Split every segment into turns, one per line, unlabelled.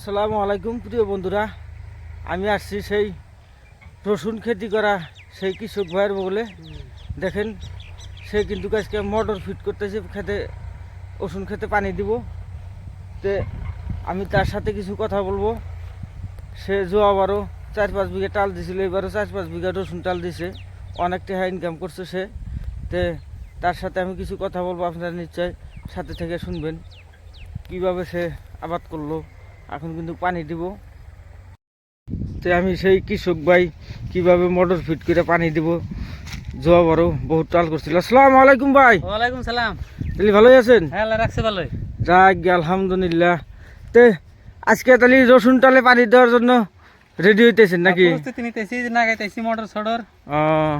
আসসালামু আলাইকুম প্রিয় বন্ধুরা, আমি আসছি সেই রসুন খেতি করা সেই কৃষক ভাইয়ের বলে। দেখেন, সে কিন্তু আজকে মোটর ফিট করতেছে খেতে, রসুন খেতে পানি দিব। তে আমি তার সাথে কিছু কথা বলবো। সে আবারও 4-5 বিঘা টাল দিছিল, এবারও 4-5 বিঘা রসুন টাল দিছে, অনেক টাকা ইনকাম করছে সে। তে তার সাথে আমি কিছু কথা বলবো, আপনারা নিশ্চয় সাথে থেকে শুনবেন কিভাবে সে আবাদ করলো। এখন কিন্তু পানি দিব। তো আমি সেই কৃষক ভাই কিভাবে মোটর ফিট করে পানি দিব, জবারও বহুত টাল করছিল। আসসালামু আলাইকুম ভাই।
ওয়ালাইকুম সালাম।
তাহলে ভালোই আছেন?
হ্যাঁ, আল্লাহ রাখছে ভালোই।
যাক গে, আলহামদুলিল্লাহ। তে আজকে তাহলে রসুন টালে পানি দেওয়ার জন্য রেডি হইতেছেন নাকি?
প্রস্তুতি নিতেছি, নাগাইতেছি মোটর সডর,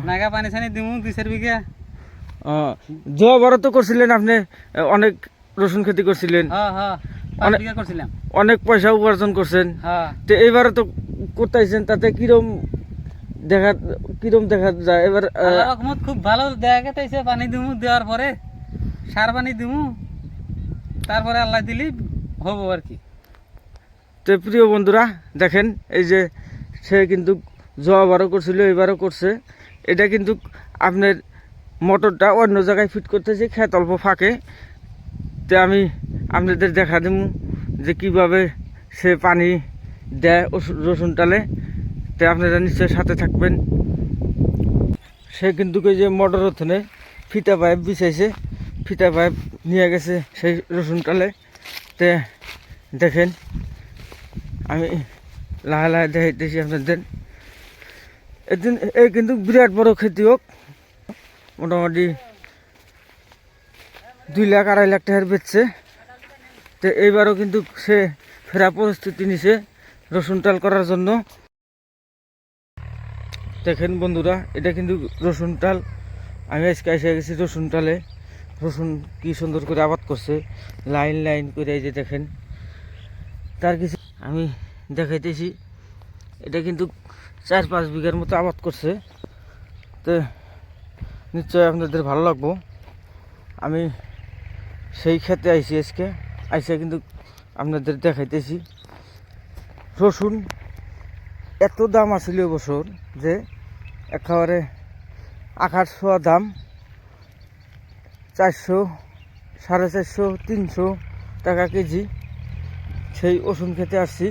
নাগা পানি ছানি দিমু 2-4 বিঘা।
জবারও তো করছিলেন আপনি, অনেক রসুন খেতি করছিলেন।
হ্যাঁ হ্যাঁ, 5 বিঘা করছিলাম।
অনেক পয়সা উপার্জন করছেন।
হ্যাঁ,
তো এইবারে তো করতেছেন, তাতে কিরম দেখা যায় এবার?
আল্লাহর রহমত খুব ভালো দেখা গেছে। পানি দিমু, দেওয়ার পরে সার পানি দিমু, তারপরে আল্লাহ দিলি হবো আর কি।
তো প্রিয় বন্ধুরা, দেখেন এই যে সে কিন্তু জবারও করছিল, এবারও করছে। এটা কিন্তু আপনার মোটরটা অন্য জায়গায় ফিট করতেছে, খেত অল্প ফাঁকে। তো আমি আপনাদের দেখা দেবো যে কিভাবে সে পানি দেয় রসুন টালে। তো আপনারা নিশ্চয় সাথে থাকবেন। সে কিন্তু এই যে মোটর ওখানে ফিতা পাইপ বিছাইছে, ফিতা পাইপ নিয়ে গেছে সেই রসুন টালে। তে দেখেন, আমি লাহে লাহে দেখাইতেছি আপনাদের। এদিন এই কিন্তু বিরাট বড় ক্ষতি হোক, মোটামুটি 2-2.5 লাখ টাকার বেচছে। তো এইবারও কিন্তু সে ফেরা পরিস্থিতি নিছে রসুন টাল করার জন্য। দেখেন বন্ধুরা, এটা কিন্তু রসুন টাল। আমি আজকে এসে গেছি রসুন টালে। রসুন কি সুন্দর করে আবাদ করছে, লাইন লাইন করে। এই যে দেখেন, তার কিছু আমি দেখাইতেছি। এটা কিন্তু 4-5 বিঘার মতো আবাদ করছে। তো নিশ্চয় আপনাদের ভালো লাগবো। আমি সেই খেতে আইছি আজকে, আইসে কিন্তু আপনাদের দেখাইতেছি। রসুন এত দাম আসলে বছর যে একেবারে আকাশ ছোঁয়া দাম। 400, 450, 300 টাকা কেজি। সেই রসুন খেতে আসছি।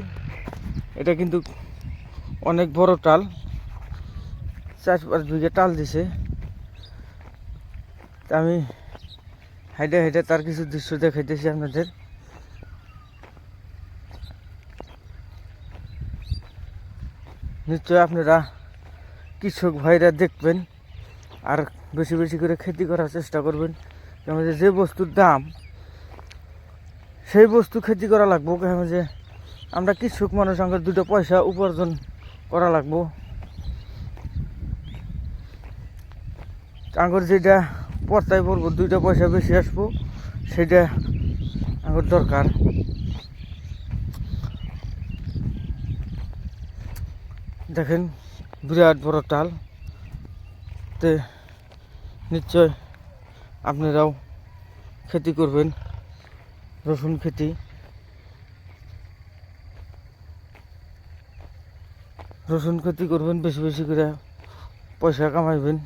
এটা কিন্তু অনেক বড় টাল, 4-5 বিঘা টাল দিছে। তা আমি হাইডে হাইডে তার কিছু দৃশ্য দেখাইতেছি আপনাদের। নিশ্চয় আপনারা কৃষক ভাইরা দেখবেন আর বেশি বেশি করে খেতি করার চেষ্টা করবেন। যে বস্তুর দাম, সেই বস্তু খেতি করা লাগবো। যে আমরা কৃষক মানুষ, আমাদের 2টা পয়সা উপার্জন করা লাগবো। আমার যেটা পর্তায় পড়বো, 2টা পয়সা বেশি আসবো, সেটা আমার দরকার। দেখেন, বিরাট বড় টাল। তে নিশ্চয় আপনারাও খেতি করবেন, রসুন খেতি। রসুন খেতি করবেন, বেশি বেশি করে পয়সা কামাইবেন।